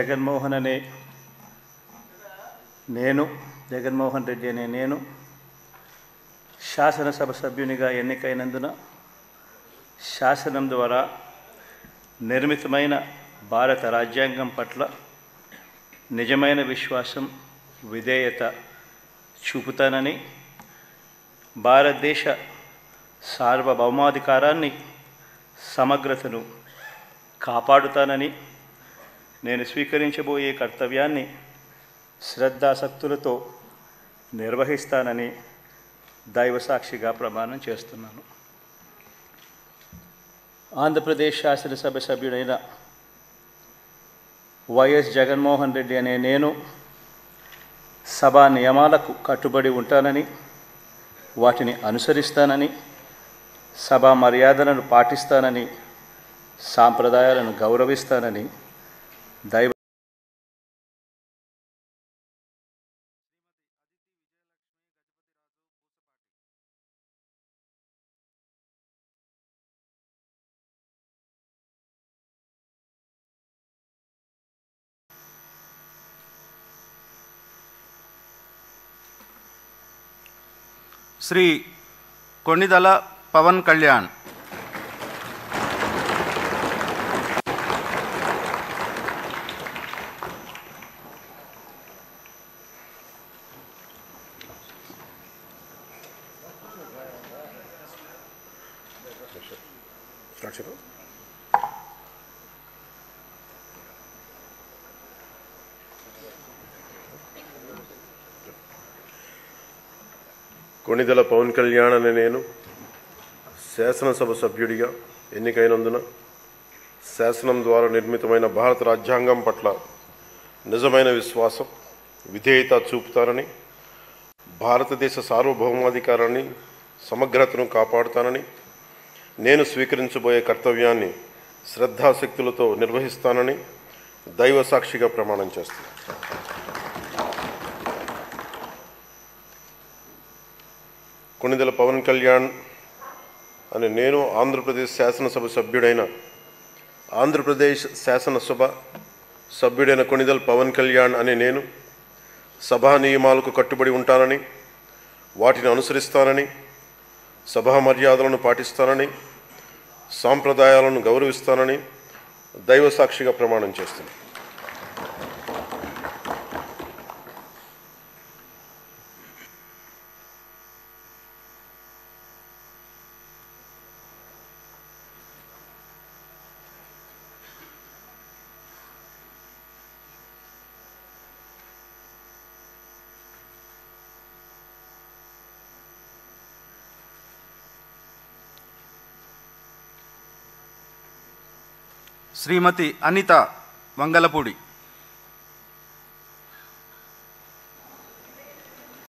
జగన్మోహన్ రెడ్డి అనే నేను శాసనసభ సభ్యునిగా ఎన్నికైనందున శాసనం ద్వారా నిర్మితమైన భారత రాజ్యాంగం పట్ల నిజమైన విశ్వాసం, విధేయత చూపుతానని, భారతదేశ సార్వభౌమాధికారాన్ని, సమగ్రతను కాపాడుతానని, నేను స్వీకరించబోయే కర్తవ్యాన్ని శ్రద్ధాసక్తులతో నిర్వహిస్తానని దైవసాక్షిగా ప్రమాణం చేస్తున్నాను. ఆంధ్రప్రదేశ్ శాసనసభ సభ్యుడైన వైఎస్ జగన్మోహన్ రెడ్డి అనే నేను సభా నియమాలకు కట్టుబడి ఉంటానని, వాటిని అనుసరిస్తానని, సభా మర్యాదలను పాటిస్తానని, సాంప్రదాయాలను గౌరవిస్తానని దైవ శ్రీ కొణిదల పవన్ కళ్యాణ్. కొణిదెల పవన్ కళ్యాణ్ అనే నేను శాసనసభ సభ్యుడిగా ఎన్నికైనందున శాసనం ద్వారా నిర్మితమైన భారత రాజ్యాంగం పట్ల నిజమైన విశ్వాసం, విధేయత చూపుతానని, భారతదేశ సార్వభౌమాధికారాన్ని, సమగ్రతను కాపాడుతానని, నేను స్వీకరించబోయే కర్తవ్యాన్ని శ్రద్ధాశక్తులతో నిర్వహిస్తానని దైవ సాక్షిగా ప్రమాణం చేస్తాను. కొణిదెల పవన్ కళ్యాణ్ అని నేను ఆంధ్రప్రదేశ్ శాసనసభ సభ్యుడైన కొణిదెల పవన్ కళ్యాణ్ అని నేను సభా నియమాలకు కట్టుబడి ఉంటానని, వాటిని అనుసరిస్తానని, సభా మర్యాదలను పాటిస్తానని, సాంప్రదాయాలను గౌరవిస్తానని దైవ సాక్షిగా ప్రమాణం చేస్తున్నాను. శ్రీమతి అనిత వంగలపూడి.